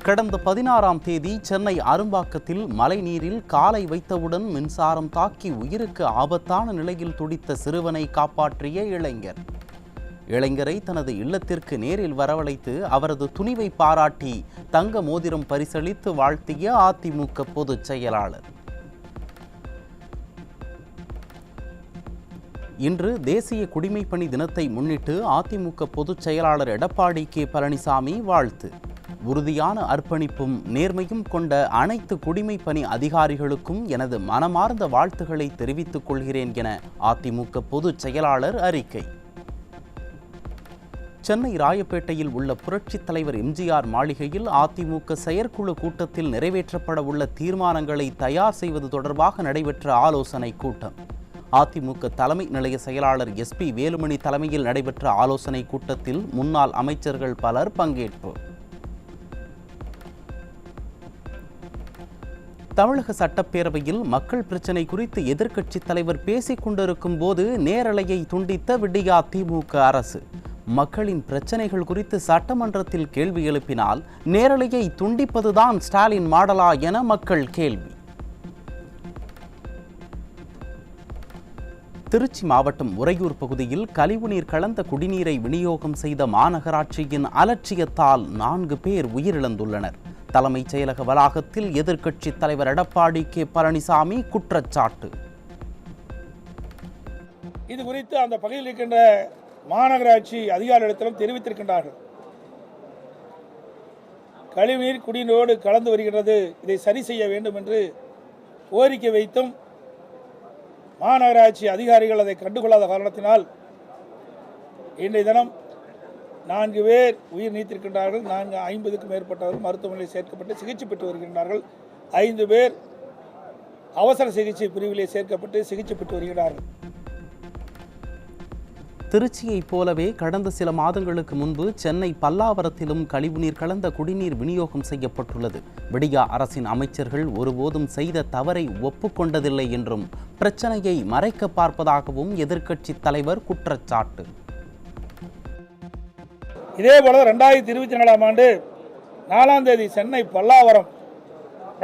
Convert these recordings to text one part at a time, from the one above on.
கடந்த 16ஆம் தேதி சென்னை அரும்பாக்கத்தில் மழைநீரில் காலை வைத்தவுடன் மின்சாரம் தாக்கி உயிருக்கு ஆபத்தான நிலையில் துடித்த சிறுவனை காப்பாற்றிய இளைஞரை தனது இல்லத்திற்கு நேரில் வரவழைத்து அவரது துணிவை பாராட்டி தங்க மோதிரம் பரிசளித்து வாழ்த்திய அதிமுக பொதுச் செயலாளர். இன்று தேசிய குடிமைப்பணி தினத்தை முன்னிட்டு அதிமுக பொதுச் செயலாளர் எடப்பாடி கே பழனிசாமி வாழ்த்து. உறுதியான அர்ப்பணிப்பும் நேர்மையும் கொண்ட அனைத்து குடிமைப்பணி அதிகாரிகளுக்கும் எனது மனமார்ந்த வாழ்த்துக்களை தெரிவித்துக் கொள்கிறேன் என அதிமுக பொதுச் செயலாளர் அறிக்கை. சென்னை ராயப்பேட்டையில் உள்ள புரட்சித் தலைவர் எம்ஜிஆர் மாளிகையில் அதிமுக செயற்குழு கூட்டத்தில் நிறைவேற்றப்பட உள்ள தீர்மானங்களை தயார் செய்வது தொடர்பாக நடைபெற்ற ஆலோசனைக் கூட்டம். அதிமுக தலைமை நிலைய செயலாளர் SP வேலுமணி தலைமையில் நடைபெற்ற ஆலோசனைக் கூட்டத்தில் முன்னாள் அமைச்சர்கள் பலர் பங்கேற்பு. தமிழக சட்டப்பேரவையில் மக்கள் பிரச்சினை குறித்து எதிர்க்கட்சித் தலைவர் பேசிக் கொண்டிருக்கும் போது நேரலையை துண்டித்த விடியா திமுக அரசு. மக்களின் பிரச்சனைகள் குறித்து சட்டமன்றத்தில் கேள்வி எழுப்பினால் நேரலையை துண்டிப்பதுதான் ஸ்டாலின் மாடலா என மக்கள் கேள்வி. திருச்சி மாவட்டம் உறையூர் பகுதியில் கழிவுநீர் கலந்த குடிநீரை விநியோகம் செய்த மாநகராட்சியின் அலட்சியத்தால் 4 பேர் உயிரிழந்துள்ளனர். தலைமைச் செயலக வளாகத்தில் எதிர்க்கட்சித் தலைவர் எடப்பாடி கே பழனிசாமி குற்றச்சாட்டு. இது குறித்து அந்த பகுதியில் இருக்கின்ற மாநகராட்சி அதிகாரிகளிடத்திலும் தெரிவித்திருக்கின்றார்கள். கழிவுநீர் குடிநீரோடு கலந்து வருகிறது, இதை சரி செய்ய வேண்டும் என்று கோரிக்கை வைத்தும் மாநகராட்சி அதிகாரிகள் அதை கண்டுகொள்ளாத காரணத்தினால் இன்றைய தினம் 4 பேர் உயிர் நீத்திருக்கின்றார்கள். 50க்கும் மேற்பட்டவர்கள் மருத்துவமனையில் சேர்க்கப்பட்டு சிகிச்சை பெற்று வருகின்றார்கள். 5 பேர் அவசர சிகிச்சை பிரிவிலே சேர்க்கப்பட்டு சிகிச்சை பெற்று வருகிறார்கள். திருச்சியைப் போலவே கடந்த சில மாதங்களுக்கு முன்பு சென்னை பல்லாவரத்திலும் கழிவுநீர் கலந்த குடிநீர் விநியோகம் செய்யப்பட்டுள்ளது. விடியா அரசின் அமைச்சர்கள் ஒருபோதும் செய்த தவறை ஒப்புக்கொண்டதில்லை என்றும் பிரச்சனையை மறைக்க பார்ப்பதாகவும் எதிர்க்கட்சித் தலைவர் குற்றச்சாட்டு. இதேபோல 2024ஆம் ஆண்டு 4ஆம் தேதி சென்னை பல்லாவரம்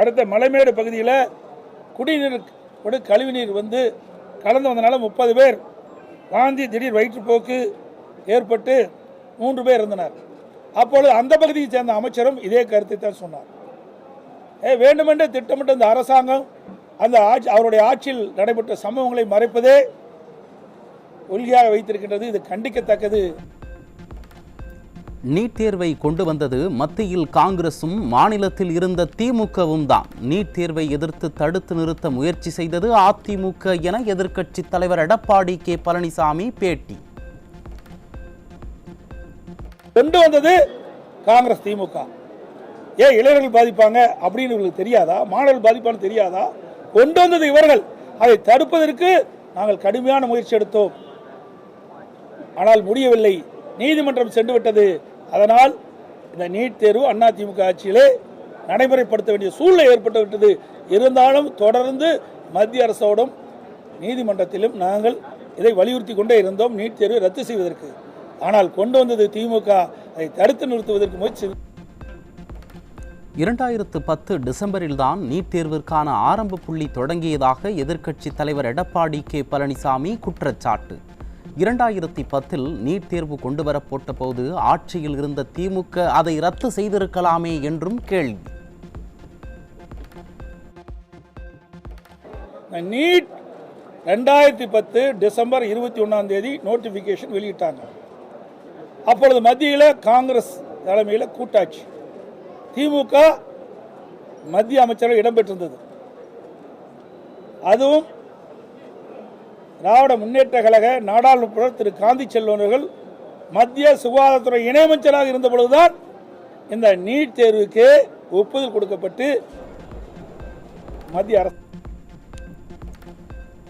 அடுத்த மலைமேடு பகுதியில் குடிநீர் கழிவுநீர் வந்து கலந்து வந்தனால 30 பேர் வாந்தி திடீர் வயிற்றுப்போக்கு ஏற்பட்டு 3 பேர் இருந்தனர். அப்பொழுது அந்த பகுதியை சேர்ந்த அமைச்சரும் இதே கருத்தை தான் சொன்னார். வேண்டுமென்றே திட்டமிட்ட இந்த அரசாங்கம் அந்த அவருடைய ஆட்சியில் நடைபெற்ற சம்பவங்களை மறைப்பதே கொள்கையாக வைத்திருக்கின்றது. இது கண்டிக்கத்தக்கது. நீட் தேர்வை கொண்டு வந்தது மத்தியில் காங்கிரசும் மாநிலத்தில் இருந்த திமுகவும் தான். நீட் தேர்வை எதிர்த்து தடுத்து நிறுத்த முயற்சி செய்தது அதிமுக என எதிர்க்கட்சித் தலைவர் எடப்பாடி கே பழனிசாமி பேட்டி. கொண்டு வந்தது காங்கிரஸ் திமுக. இளைஞர்கள் பாதிப்பாங்க அப்படின்னு இவர்களுக்கு தெரியாதா? மாணவர்கள் பாதிப்பான்னு தெரியாதா? கொண்டு வந்தது இவர்கள். அதை தடுப்பதற்கு நாங்கள் கடுமையான முயற்சி எடுத்தோம். ஆனால் முடியவில்லை. நீதிமன்றம் சென்று விட்டது. அதனால் இந்த நீட் தேர்வு அதிமுக ஆட்சியிலே நடைமுறைப்படுத்த வேண்டிய சூழ்நிலை ஏற்பட்டு விட்டது. இருந்தாலும் தொடர்ந்து மத்திய அரசோடும் நீதிமன்றத்திலும் நாங்கள் இதை வலியுறுத்தி கொண்டே இருந்தோம், நீட் தேர்வை ரத்து செய்வதற்கு. ஆனால் கொண்டு வந்தது திமுக. அதை தடுத்து நிறுத்துவதற்கு முயற்சி. 2010 டிசம்பரில் தான் நீட் தேர்விற்கான ஆரம்ப புள்ளி தொடங்கியதாக எதிர்க்கட்சித் தலைவர் எடப்பாடி கே பழனிசாமி குற்றச்சாட்டு. 2010 நீட் தேர்வு கொண்டு வரப்பட்ட போது ஆட்சியில் இருந்த திமுக அதை ரத்து செய்திருக்கலாமே என்றும் கேள்வி. நீட் 2010 டிசம்பர் 21ஆம் தேதி நோட்டிபிகேஷன் வெளியிட்டாங்க. அப்பொழுது மத்தியில் காங்கிரஸ் தலைமையில் கூட்டாட்சி, திமுக மத்திய அமைச்சர்கள் இடம்பெற்றிருந்தது. அதுவும் திராவிட முன்னேற்ற கழக நாடாளுமன்ற திரு காந்தி செல்வன் அவர்கள் மத்திய சுகாதாரத்துறை இணையமைச்சராக இருந்த பொழுதுதான் இந்த நீட் தேர்வுக்கு ஒப்புதல் கொடுக்கப்பட்டு மத்திய அரசு.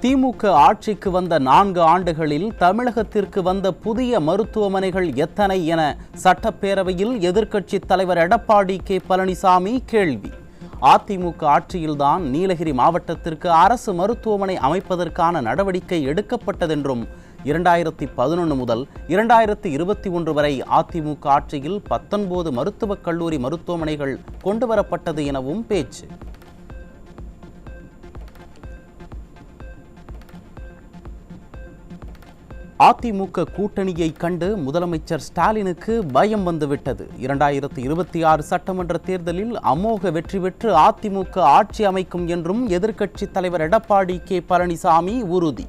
திமுக ஆட்சிக்கு வந்த 4 ஆண்டுகளில் தமிழகத்திற்கு வந்த புதிய மருத்துவமனைகள் எத்தனை என சட்டப்பேரவையில் எதிர்க்கட்சித் தலைவர் எடப்பாடி கே பழனிசாமி கேள்வி. அதிமுக ஆட்சியில்தான் நீலகிரி மாவட்டத்திற்கு அரசு மருத்துவமனை அமைப்பதற்கான நடவடிக்கை எடுக்கப்பட்டதென்றும் 2011 முதல் 2021 வரை அதிமுக ஆட்சியில் 19 மருத்துவக் கல்லூரி மருத்துவமனைகள் கொண்டுவரப்பட்டது எனவும் பேச்சு. அதிமுக கூட்டணியை கண்டு முதலமைச்சர் ஸ்டாலினுக்கு பயம் வந்துவிட்டது. 2026 சட்டமன்ற தேர்தலில் அமோக வெற்றி பெற்று அதிமுக ஆட்சி அமைக்கும் என்றும் எதிர்க்கட்சித் தலைவர் எடப்பாடி கே பழனிசாமி உறுதி.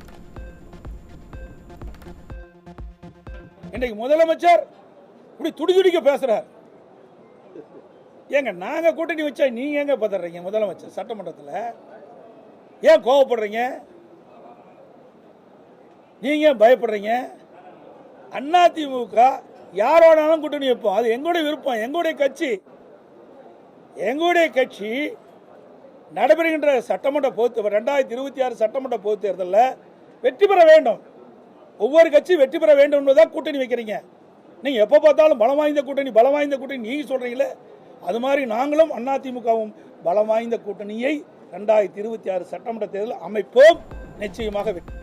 இன்றைக்கு முதலமைச்சர் இப்படி துடிதுடிக்க பேசுறார். ஏங்க நாங்க கூட்டணி வச்சா நீங்க எங்க பதறீங்க? முதலமைச்சர் சட்டமன்றத்தில் ஏன் கோவப்படுறீங்க? நீங்க பயப்படுறீங்க? அதிமுக யாரோடாலும் கூட்டணி வைப்போம், அது எங்களுடைய விருப்பம், எங்களுடைய கட்சி நடைபெறுகின்ற சட்டமன்ற பொது 2026 சட்டமன்ற பொது தேர்தலில் வெற்றி பெற வேண்டும். ஒவ்வொரு கட்சியும் வெற்றி பெற வேண்டும் என்பதுதான் கூட்டணி வைக்கிறீங்க. நீங்க எப்போ பார்த்தாலும் பலம் வாய்ந்த கூட்டணி நீங்க சொல்றீங்களே, அது மாதிரி நாங்களும் அதிமுகவும் பலம் வாய்ந்த கூட்டணியை 2026 சட்டமன்ற தேர்தலில் அமைப்போம். நிச்சயமாக வெற்றி.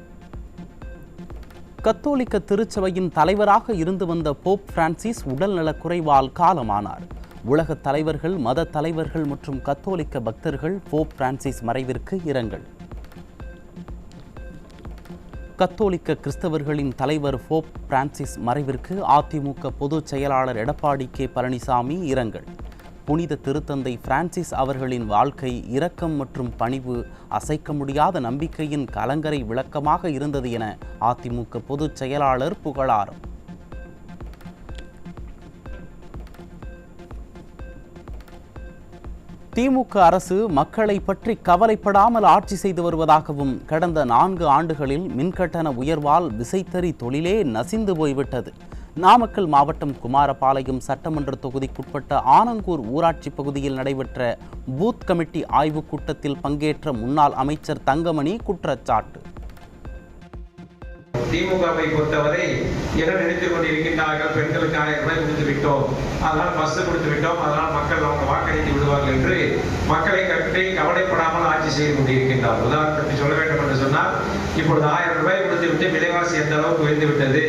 கத்தோலிக்க திருச்சபையின் தலைவராக இருந்து வந்த போப் பிரான்சிஸ் உடல்நலக் குறைவால் காலமானார். உலக தலைவர்கள், மத தலைவர்கள் மற்றும் கத்தோலிக்க பக்தர்கள் போப் பிரான்சிஸ் மறைவிற்கு இரங்கல். கத்தோலிக்க கிறிஸ்தவர்களின் தலைவர் போப் பிரான்சிஸ் மறைவிற்கு அதிமுக பொதுச் செயலாளர் எடப்பாடி கே பழனிசாமி இரங்கல். புனித திருத்தந்தை பிரான்சிஸ் அவர்களின் வாழ்க்கை, இரக்கம் மற்றும் பணிவு அசைக்க முடியாத நம்பிக்கையின் கலங்கரை விளக்கமாக இருந்தது என அதிமுக பொதுச் செயலாளர் புகழாரம். திமுக அரசு மக்களை பற்றி கவலைப்படாமல் ஆட்சி செய்து வருவதாகவும், கடந்த 4 ஆண்டுகளில் மின்கட்டண உயர்வால் விசைத்தறி தொழிலே நசிந்து போய்விட்டது. நாமக்கல் மாவட்டம் குமாரபாளையம் சட்டமன்ற தொகுதிக்குட்பட்ட ஆனங்கூர் ஊராட்சி பகுதியில் நடைபெற்ற பூத் கமிட்டி ஆய்வுக் கூட்டத்தில் பங்கேற்ற முன்னாள் அமைச்சர் தங்கமணி குற்றச்சாட்டு. திமுகவை பொறுத்தவரை என்ன நினைத்துக் கொண்டிருக்கின்றார்கள்? பெண்களுக்கு 1000 ரூபாய் கொடுத்து விட்டோம், அதனால் பஸ் கொடுத்து விட்டோம், அதனால் மக்கள் அவங்க வாக்களித்து விடுவார்கள் என்று மக்களை பற்றி கவலைப்படாமல் ஆட்சி செய்து கொண்டிருக்கின்றார். உதாரணத்துக்கு சொல்ல வேண்டும் என்று சொன்னால், இப்பொழுது 1000 ரூபாய் கொடுத்து விட்டு விலைவாசி எந்த அளவுக்கு உயர்ந்து விட்டது,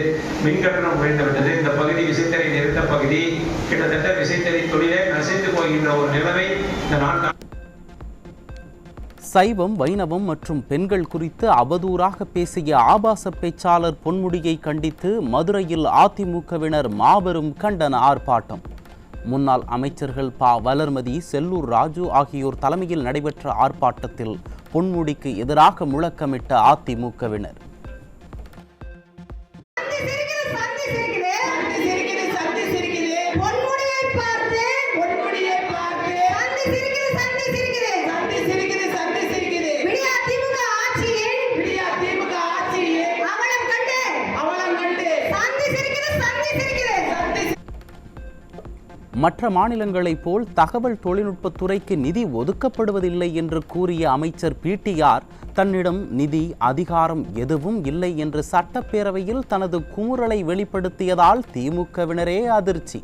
மின் கட்டணம் உயர்ந்து விட்டது. இந்த பகுதி விசைத்தறி நிறுத்த பகுதி, கிட்டத்தட்ட விசைத்தறி தொழிலே நசிந்து போகின்ற ஒரு நிலைமை இந்த நாட்டில். சைவம், வைணவம் மற்றும் பெண்கள் குறித்து அவதூறாக பேசிய ஆபாச பேச்சாளர் பொன்முடியை கண்டித்து மதுரையில் அதிமுகவினர் மாபெரும் கண்டன ஆர்ப்பாட்டம். முன்னாள் அமைச்சர்கள் ப. வளர்மதி, செல்லூர் ராஜு ஆகியோர் தலைமையில் நடைபெற்ற ஆர்ப்பாட்டத்தில் பொன்முடிக்கு எதிராக முழக்கமிட்ட அதிமுகவினர். மற்ற மாநிலங்களைப் போல் தகவல் தொழில்நுட்பத்துறைக்கு நிதி ஒதுக்கப்படுவதில்லை என்று கூறிய அமைச்சர் பிடிஆர் தன்னிடம் நிதி, அதிகாரம் எதுவும் இல்லை என்று சட்டப்பேரவையில் தனது குமுறலை வெளிப்படுத்தியதால் திமுகவினரே அதிர்ச்சி.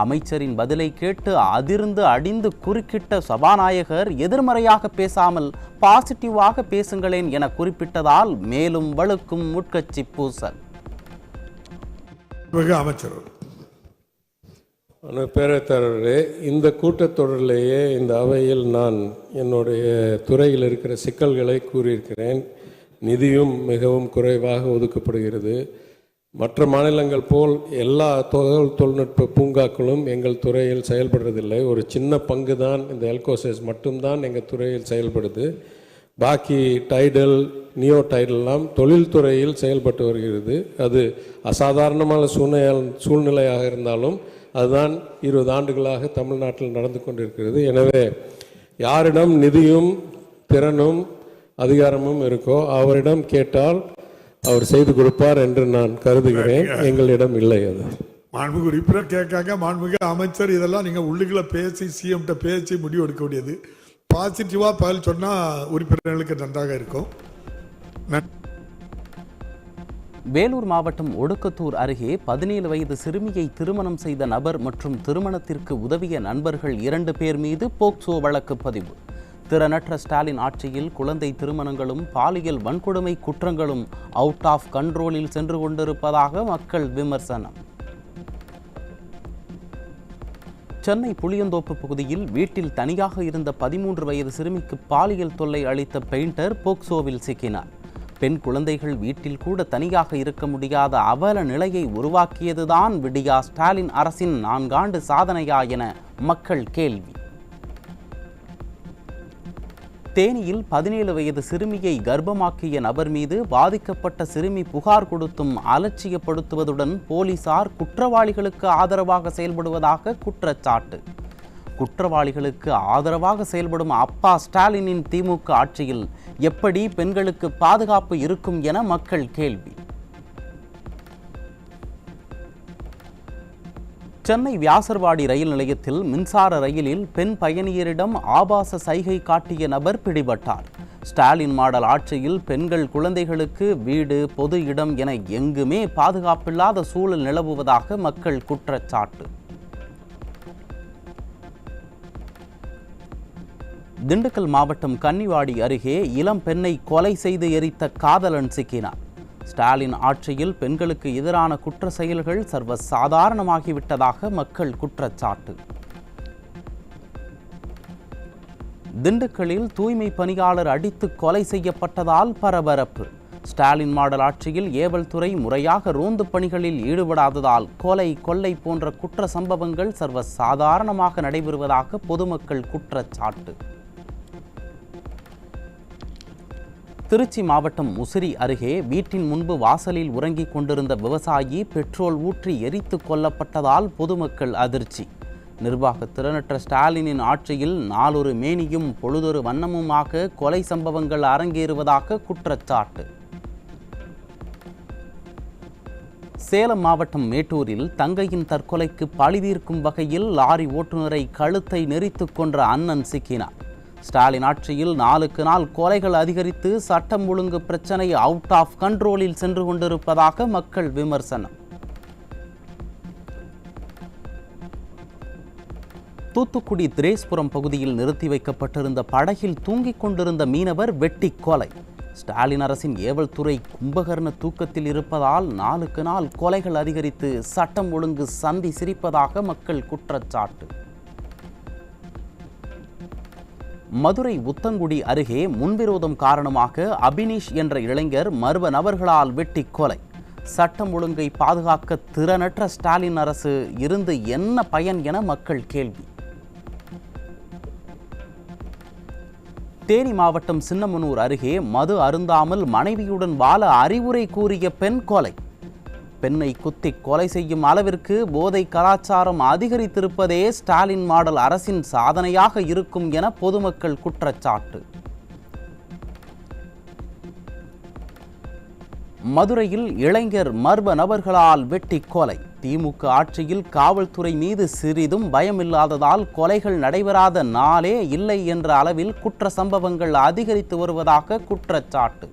அமைச்சரின் பதிலை கேட்டு அதிர்ந்து அடிந்து குறுக்கிட்ட சபாநாயகர் எதிர்மறையாக பேசாமல் பாசிட்டிவாக பேசுங்களேன் என குறிப்பிட்டதால் மேலும் வலுக்கும் உட்கட்சி பூசல். அமைச்சர் பேரவைத்தாளர்களே, இந்த கூட்டத்தொடரிலேயே இந்த அவையில் நான் என்னுடைய துறையில் இருக்கிற சிக்கல்களை கூறியிருக்கிறேன். நிதியும் மிகவும் குறைவாக ஒதுக்கப்படுகிறது. மற்ற மாநிலங்கள் போல் எல்லா தகவல் தொழில்நுட்ப பூங்காக்களும் எங்கள் துறையில் செயல்படுறதில்லை. ஒரு சின்ன பங்கு தான், இந்த எல்கோசஸ் மட்டும்தான் எங்கள் துறையில் செயல்படுது. பாக்கி டைடல், நியோ டைடல்லாம் தொழில்துறையில் செயல்பட்டு வருகிறது. அது அசாதாரணமான சூழ்நிலையாக இருந்தாலும் அதுதான் 20 ஆண்டுகளாக தமிழ்நாட்டில் நடந்து கொண்டிருக்கிறது. எனவே யாரிடம் நிதியும் திறனும் அதிகாரமும் இருக்கோ அவரிடம் கேட்டால் அவர் செய்து கொடுப்பார் என்று நான் கருதுகிறேன். எங்களிடம் இல்லை. அது மாண்புமிகு உறுப்பினர் கேட்காங்க. மாண்புமிகு அமைச்சர் இதெல்லாம் நீங்கள் உள்ளுக்குள்ள பேசி சிஎம்கிட்ட பேசி முடிவு எடுக்க வேண்டியது. பாசிட்டிவாக பதில் சொன்னால் உறுப்பினர்களுக்கு நன்றாக இருக்கும். வேலூர் மாவட்டம் ஒடுக்கத்தூர் அருகே 17 வயது சிறுமியை திருமணம் செய்த நபர் மற்றும் திருமணத்திற்கு உதவிய நண்பர்கள் 2 பேர் மீது போக்சோ வழக்கு பதிவு. திறனற்ற ஸ்டாலின் ஆட்சியில் குழந்தை திருமணங்களும் பாலியல் வன்கொடுமை குற்றங்களும் அவுட் ஆஃப் கண்ட்ரோலில் சென்று கொண்டிருப்பதாக மக்கள் விமர்சனம். சென்னை புளியந்தோப்பு பகுதியில் வீட்டில் தனியாக இருந்த 13 வயது சிறுமிக்கு பாலியல் தொல்லை அளித்த பெயிண்டர் போக்சோவில் சிக்கினார். பெண் குழந்தைகள் வீட்டில் கூட தனியாக இருக்க முடியாத அவல நிலையை உருவாக்கியதுதான் விடியா ஸ்டாலின் அரசின் 4 ஆண்டு சாதனையா என மக்கள் கேள்வி. தேனியில் 17 வயது சிறுமியை கர்ப்பமாக்கிய நபர் மீது பாதிக்கப்பட்ட சிறுமி புகார் கொடுத்தும் அலட்சியப்படுத்துவதுடன் போலீசார் குற்றவாளிகளுக்கு ஆதரவாக செயல்படுவதாக குற்றச்சாட்டு. குற்றவாளிகளுக்கு ஆதரவாக செயல்படும் அப்பா ஸ்டாலினின் திமுக ஆட்சியில் எப்படி பெண்களுக்கு பாதுகாப்பு இருக்கும் என மக்கள் கேள்வி. சென்னை வியாசர்பாடி ரயில் நிலையத்தில் மின்சார ரயிலில் பெண் பயணியரிடம் ஆபாச சைகை காட்டிய நபர் பிடிபட்டார். ஸ்டாலின் மாடல் ஆட்சியில் பெண்கள் குழந்தைகளுக்கு வீடு, பொது இடம் என எங்குமே பாதுகாப்பில்லாத சூழல் நிலவுவதாக மக்கள் குற்றச்சாட்டு. திண்டுக்கல் மாவட்டம் கன்னிவாடி அருகே இளம் பெண்ணை கொலை செய்து எரித்த காதலன் சிக்கினார். ஸ்டாலின் ஆட்சியில் பெண்களுக்கு எதிரான குற்ற செயல்கள் சர்வசாதாரணமாகிவிட்டதாக மக்கள் குற்றச்சாட்டு. திண்டுக்கல்லில் தூய்மை பணியாளர் அடித்து கொலை செய்யப்பட்டதால் பரபரப்பு. ஸ்டாலின் மாடல் ஆட்சியில் ஏவல் துறை முறையாக ரோந்து பணிகளில் ஈடுபடாததால் கொலை, கொள்ளை போன்ற குற்ற சம்பவங்கள் சர்வசாதாரணமாக நடைபெறுவதாக பொதுமக்கள் குற்றச்சாட்டு. திருச்சி மாவட்டம் முசிறி அருகே வீட்டின் முன்பு வாசலில் உறங்கிக் கொண்டிருந்த விவசாயி பெட்ரோல் ஊற்றி எரித்து கொல்லப்பட்டதால் பொதுமக்கள் அதிர்ச்சி. நிர்வாக திறனற்ற ஸ்டாலினின் ஆட்சியில் நாளொரு மேனியும் பொழுதொரு வண்ணமுமாக கொலை சம்பவங்கள் அரங்கேறுவதாக குற்றச்சாட்டு. சேலம் மாவட்டம் மேட்டூரில் தங்கையின் தற்கொலைக்கு பழி தீர்க்கும் வகையில் லாரி ஓட்டுநரை கழுத்தை நெரித்து கொன்ற அண்ணன் சிக்கினார். ஸ்டாலின் ஆட்சியில் நாளுக்கு நாள் கொலைகள் அதிகரித்து சட்டம் ஒழுங்கு பிரச்சனை அவுட் ஆஃப் கண்ட்ரோலில் சென்று கொண்டிருப்பதாக மக்கள் விமர்சனம். தூத்துக்குடி திரேஸ்புரம் பகுதியில் நிறுத்தி வைக்கப்பட்டிருந்த படகில் தூங்கிக் கொண்டிருந்த மீனவர் வெட்டி கொலை. ஸ்டாலின் அரசின் ஏவல் துறை கும்பகர்ண தூக்கத்தில் இருப்பதால் நாளுக்கு நாள் கொலைகள் அதிகரித்து சட்டம் ஒழுங்கு சந்தி சிரிப்பதாக மக்கள் குற்றச்சாட்டு. மதுரை உத்தங்குடி அருகே முன்விரோதம் காரணமாக அபினீஷ் என்ற இளைஞர் மர்ம நபர்களால் வெட்டி கொலை. சட்டம் ஒழுங்கை பாதுகாக்க திறனற்ற ஸ்டாலின் அரசு இருந்து என்ன பயன் என மக்கள் கேள்வி. தேனி மாவட்டம் சின்னமனூர் அருகே மது அருந்தாமல் மனைவியுடன் வாழ அறிவுரை கூறிய பெண் கொலை. பெண்ணை குத்தி கொலை செய்யும் அளவிற்கு போதை கலாச்சாரம் அதிகரித்திருப்பதே ஸ்டாலின் மாடல் அரசின் சாதனையாக இருக்கும் என பொதுமக்கள் குற்றச்சாட்டு. மதுரையில் இளைஞர் மர்ம நபர்களால் வெட்டி கொலை. திமுக ஆட்சியில் காவல்துறை மீது சிறிதும் பயமில்லாததால் கொலைகள் நடைபெறாத நாளே இல்லை என்ற அளவில் குற்ற சம்பவங்கள் அதிகரித்து வருவதாக குற்றச்சாட்டு.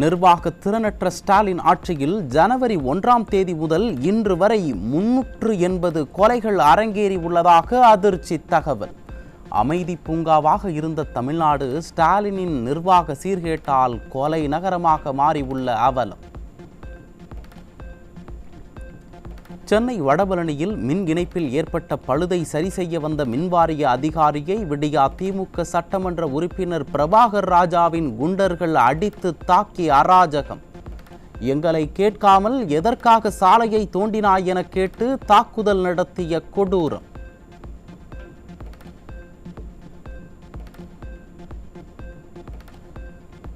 நிர்வாக திறனற்ற ஸ்டாலின் ஆட்சியில் ஜனவரி 1ஆம் தேதி முதல் இன்று வரை 380 கொலைகள் அரங்கேறி உள்ளதாக அதிர்ச்சி தகவல். அமைதி பூங்காவாக இருந்த தமிழ்நாடு ஸ்டாலினின் நிர்வாக சீர்கேட்டால் கொலை நகரமாக மாறியுள்ள அவலம். சென்னை வடபழனியில் மின் இணைப்பில் ஏற்பட்ட பழுதை சரி செய்ய வந்த மின்வாரிய அதிகாரியை விடியா திமுக சட்டமன்ற உறுப்பினர் பிரபாகர் ராஜாவின் குண்டர்கள் அடித்து தாக்கி அராஜகம். எங்களை கேட்காமல் எதற்காக சாலையை தோண்டினாய் என கேட்டு தாக்குதல் நடத்திய கொடூரம்.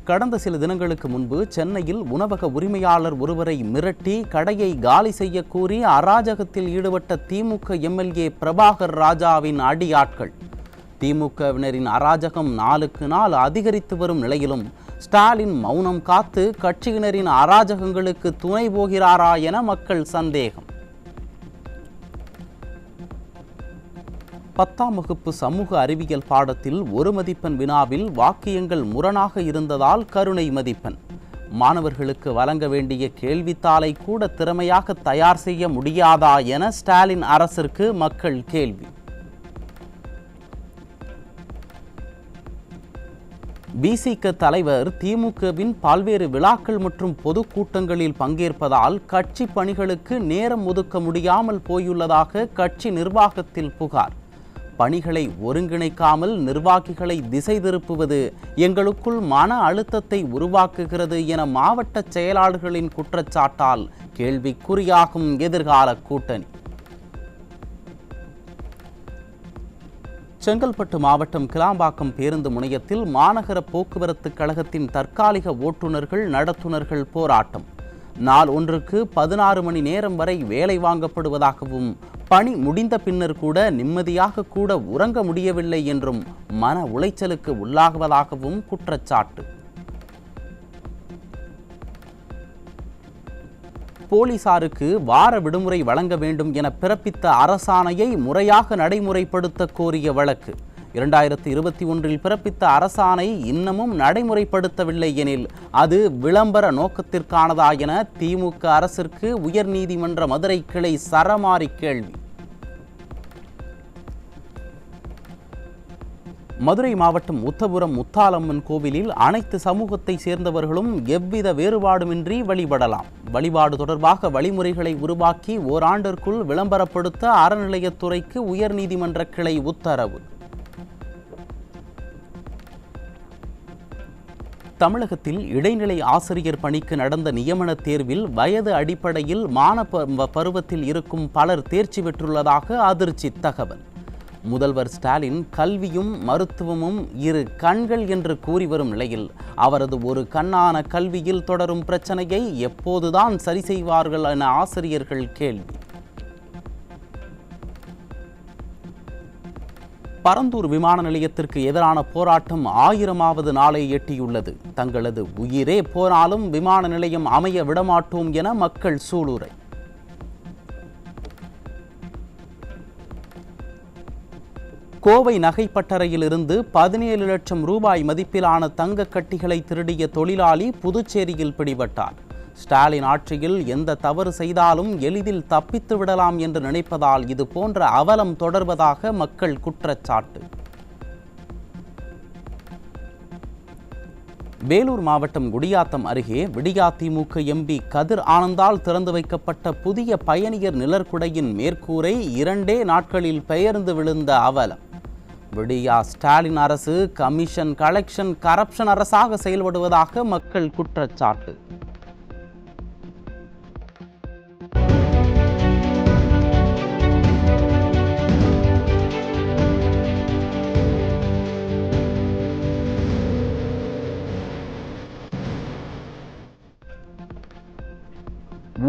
கடந்த சில தினங்களுக்கு முன்பு சென்னையில் உணவக உரிமையாளர் ஒருவரை மிரட்டி கடையை காலி செய்ய கூறி அராஜகத்தில் ஈடுபட்ட திமுக எம்எல்ஏ பிரபாகர் ராஜாவின் அடியாட்கள். திமுகவினரின் அராஜகம் நாளுக்கு நாள் அதிகரித்து வரும் நிலையிலும் ஸ்டாலின் மௌனம் காத்து கட்சியினரின் அராஜகங்களுக்கு துணை போகிறாரா என மக்கள் சந்தேகம். 10ஆம் வகுப்பு சமூக அறிவியல் பாடத்தில் ஒரு மதிப்பெண் வினாவில் வாக்கியங்கள் முரணாக இருந்ததால் கருணை மதிப்பெண். மாணவர்களுக்கு வழங்க வேண்டிய கேள்வித்தாளை கூட திறமையாக தயார் செய்ய முடியாதா என ஸ்டாலின் அரசிற்கு மக்கள் கேள்வி. பிசிக தலைவர் திமுகவின் பல்வேறு விழாக்கள் மற்றும் பொதுக்கூட்டங்களில் பங்கேற்பதால் கட்சி பணிகளுக்கு நேரம் ஒதுக்க முடியாமல் போயுள்ளதாக கட்சி நிர்வாகத்தில் புகார். பணிகளை ஒருங்கிணைக்காமல் நிர்வாகிகளை திசை திருப்புவது எங்களுக்குள் மன அழுத்தத்தை உருவாக்குகிறது என மாவட்ட செயலாளர்களின் குற்றச்சாட்டால் கேள்விக்குறியாகும் எதிர்கால கூட்டணி. செங்கல்பட்டு மாவட்டம் கிளாம்பாக்கம் பேருந்து முனையத்தில் மாநகர போக்குவரத்து கழகத்தின் தற்காலிக ஓட்டுநர்கள் நடத்துனர்கள் போராட்டம். நாள் ஒன்றுக்கு 16 மணி நேரம் வரை வேலை வாங்கப்படுவதாகவும் பணி முடிந்த பின்னர் கூட நிம்மதியாக கூட உறங்க முடியவில்லை என்றும் மன உளைச்சலுக்கு உள்ளாகுவதாகவும் குற்றச்சாட்டு. போலீசாருக்கு வார விடுமுறை வழங்க வேண்டும் என பிறப்பித்த அரசாணையை முறையாக நடைமுறைப்படுத்த கோரிய வழக்கு. 2021 பிறப்பித்த அரசாணை இன்னமும் நடைமுறைப்படுத்தவில்லை எனில் அது விளம்பர நோக்கத்திற்கானதா என திமுக அரசிற்கு உயர்நீதிமன்ற மதுரை கிளை சரமாரி கேள்வி. மதுரை மாவட்டம் உத்தபுரம் முத்தாலம்மன் கோவிலில் அனைத்து சமூகத்தை சேர்ந்தவர்களும் எவ்வித வேறுபாடுமின்றி வழிபடலாம். வழிபாடு தொடர்பாக வழிமுறைகளை உருவாக்கி ஓராண்டிற்குள் விளம்பரப்படுத்த அறநிலையத்துறைக்கு உயர்நீதிமன்ற கிளை உத்தரவு. தமிழகத்தில் இடைநிலை ஆசிரியர் பணிக்கு நடந்த நியமன தேர்வில் வயது அடிப்படையில் மாணவ பருவத்தில் இருக்கும் பலர் தேர்ச்சி பெற்றுள்ளதாக அதிர்ச்சி தகவல். முதல்வர் ஸ்டாலின் கல்வியும் மருத்துவமும் இரு கண்கள் என்று கூறி வரும் நிலையில் அவரது ஒரு கண்ணான கல்வியில் தொடரும் பிரச்சனையை எப்போதுதான் சரி செய்வார்கள் என ஆசிரியர்கள் கேள்வி. பரந்தூர் விமான நிலையத்திற்கு எதிரான போராட்டம் 1000வது நாளை எட்டியுள்ளது. தங்களது உயிரே போனாலும் விமான நிலையம் அமைய விடமாட்டோம் என மக்கள் சூளுரை. கோவை நகைப்பட்டறையில் இருந்து 17 லட்சம் ரூபாய் மதிப்பிலான தங்க கட்டிகளை திருடிய தொழிலாளி புதுச்சேரியில் பிடிபட்டார். ஸ்டாலின் ஆட்சியில் எந்த தவறு செய்தாலும் எளிதில் தப்பித்து விடலாம் என்று நினைப்பதால் இது போன்ற அவலம் தொடர்வதாக மக்கள் குற்றச்சாட்டு. வேலூர் மாவட்டம் குடியாத்தம் அருகே விடியா திமுக எம்பி கதிர் ஆனந்தால் திறந்து வைக்கப்பட்ட புதிய பயணியர் நிழற்குடையின் மேற்கூரை 2 நாட்களில் பெயர்ந்து விழுந்த அவலம். விடியா ஸ்டாலின் அரசு கமிஷன் கலெக்ஷன் கரப்ஷன் அரசாக செயல்படுவதாக மக்கள் குற்றச்சாட்டு.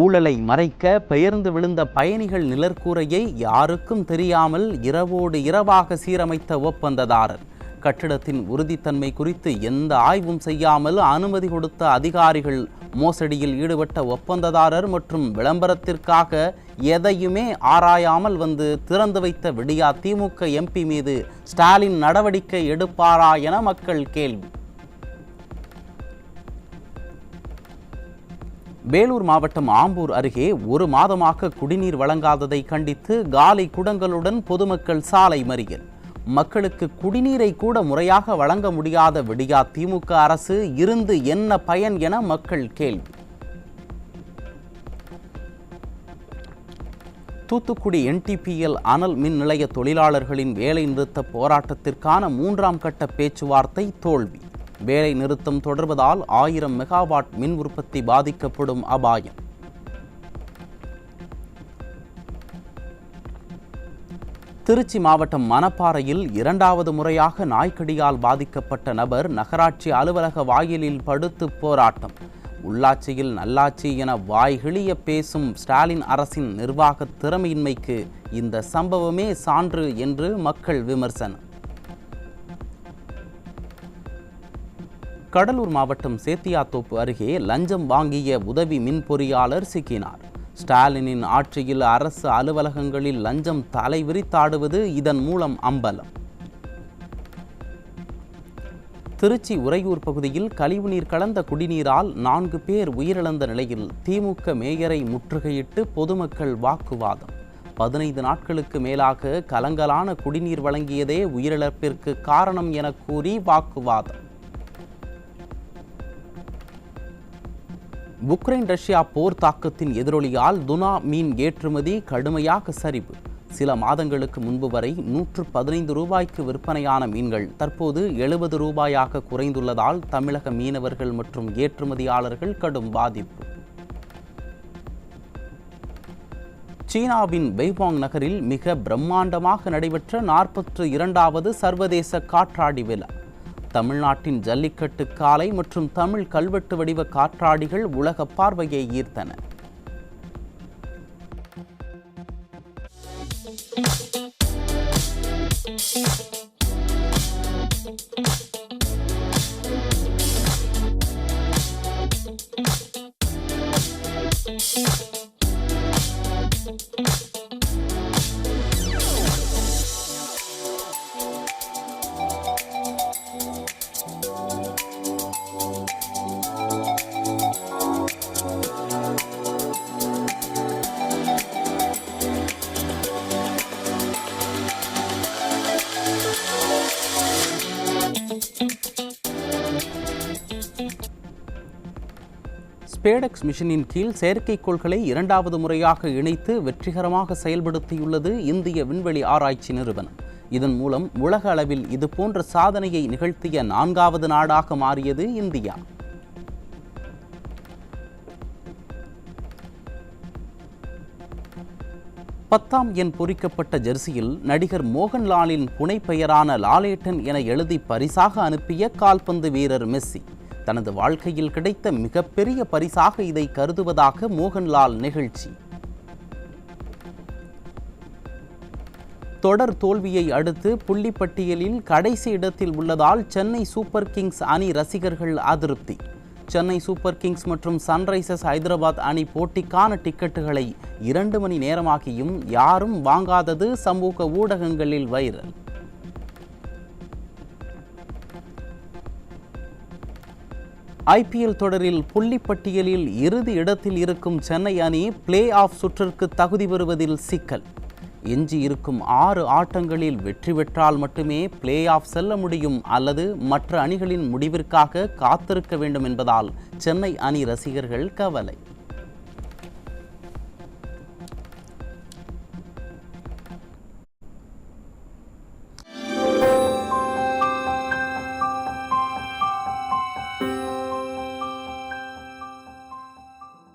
ஊழலை மறைக்க பெயர்ந்து விழுந்த பயணிகள் நிழற்கூரையை யாருக்கும் தெரியாமல் இரவோடு இரவாக சீரமைத்த ஒப்பந்ததாரர். கட்டிடத்தின் உறுதித்தன்மை குறித்து எந்த ஆய்வும் செய்யாமல் அனுமதி கொடுத்த அதிகாரிகள், மோசடியில் ஈடுபட்ட ஒப்பந்ததாரர் மற்றும் விளம்பரத்திற்காக எதையுமே ஆராயாமல் வந்து திறந்து வைத்த விடியா திமுக எம்பி மீது ஸ்டாலின் நடவடிக்கை எடுப்பாரா என மக்கள் கேள்வி. வேலூர் மாவட்டம் ஆம்பூர் அருகே 1 மாதமாக குடிநீர் வழங்காததை கண்டித்து காலி குடங்களுடன் பொதுமக்கள் சாலை மறியல். மக்களுக்கு குடிநீரை கூட முறையாக வழங்க முடியாத விடியா திமுக அரசு இருந்து என்ன பயன் என மக்கள் கேள்வி. தூத்துக்குடி NTPL அனல் மின் நிலைய தொழிலாளர்களின் வேலை நிறுத்த போராட்டத்திற்கான 3ஆம் கட்ட பேச்சுவார்த்தை தோல்வி. வேலை நிறுத்தம் தொடர்வதால் 1000 மெகாவாட் மின் உற்பத்தி பாதிக்கப்படும் அபாயம். திருச்சி மாவட்டம் மணப்பாறையில் 2வது முறையாக நாய்க்கடியால் பாதிக்கப்பட்ட நபர் நகராட்சி அலுவலக வாயிலில் படுத்து போராட்டம். உள்ளாட்சியில் நல்லாட்சி என வாய்கிழிய பேசும் ஸ்டாலின் அரசின் நிர்வாக திறமையின்மைக்கு இந்த சம்பவமே சான்று என்று மக்கள் விமர்சனம். கடலூர் மாவட்டம் சேத்தியாத்தோப்பு அருகே லஞ்சம் வாங்கிய உதவி மின் பொறியாளர் சிக்கினார். ஸ்டாலினின் ஆட்சியில் அரசு அலுவலகங்களில் லஞ்சம் தலைவிரித்தாடுவது இதன் மூலம் அம்பலம். திருச்சி உறையூர் பகுதியில் கழிவுநீர் கலந்த குடிநீரால் 4 பேர் உயிரிழந்த நிலையில் திமுக மேயரை முற்றுகையிட்டு பொதுமக்கள் வாக்குவாதம். 15 நாட்களுக்கு மேலாக கலங்கலான குடிநீர் வழங்கியதே உயிரிழப்பிற்கு காரணம் என கூறி வாக்குவாதம். உக்ரைன் ரஷ்யா போர் தாக்கத்தின் எதிரொலியால் துனா மீன் ஏற்றுமதி கடுமையாக சரிவு. சில மாதங்களுக்கு முன்பு வரை 115 ரூபாய்க்கு விற்பனையான மீன்கள் தற்போது 70 ரூபாயாக குறைந்துள்ளதால் தமிழக மீனவர்கள் மற்றும் ஏற்றுமதியாளர்கள் கடும் பாதிப்பு. சீனாவின் பெய்பாங் நகரில் மிக பிரம்மாண்டமாக நடைபெற்ற 42வது சர்வதேச காற்றாடி விழா. தமிழ்நாட்டின் ஜல்லிக்கட்டு காளை மற்றும் தமிழ் கல்வெட்டு வடிவ காற்றாடிகள் உலக பார்வையை ஈர்த்தன. ஸ்பேடெக்ஸ் மிஷனின் கீழ் செயற்கைக்கோள்களை 2வது முறையாக இணைத்து வெற்றிகரமாக செயல்படுத்தியுள்ளது இந்திய விண்வெளி ஆராய்ச்சி நிறுவனம். இதன் மூலம் உலக அளவில் இதுபோன்ற சாதனையை நிகழ்த்திய 4வது நாடாக மாறியது இந்தியா. பத்தாம் எண் பொறிக்கப்பட்ட ஜெர்சியில் நடிகர் மோகன்லாலின் புனைப்பெயரான லாலேட்டன் என எழுதி பரிசாக அனுப்பிய கால்பந்து வீரர் மெஸ்ஸி தனது வாழ்க்கையில் கிடைத்த மிகப்பெரிய பரிசாக இதை கருதுவதாக மோகன்லால் நெகிழ்ச்சி. தொடர் தோல்வியை அடுத்து புள்ளிப்பட்டியலில் கடைசி இடத்தில் உள்ளதால் சென்னை சூப்பர் கிங்ஸ் அணி ரசிகர்கள் அதிருப்தி. சென்னை சூப்பர் கிங்ஸ் மற்றும் சன்ரைசர்ஸ் ஹைதராபாத் அணி போட்டிக்கான டிக்கெட்டுகளை 2 மணி நேரமாகியும் யாரும் வாங்காதது சமூக ஊடகங்களில் வைரல். ஐபிஎல் தொடரில் புள்ளிப்பட்டியலில் இறுதி இடத்தில் இருக்கும் சென்னை அணி பிளே ஆஃப் சுற்றிற்கு தகுதி பெறுவதில் சிக்கல். எஞ்சி இருக்கும் 6 ஆட்டங்களில் வெற்றி பெற்றால் மட்டுமே பிளே ஆஃப் செல்ல முடியும் அல்லது மற்ற அணிகளின் முடிவிற்காக காத்திருக்க வேண்டும் என்பதால் சென்னை அணி ரசிகர்கள் கவலை.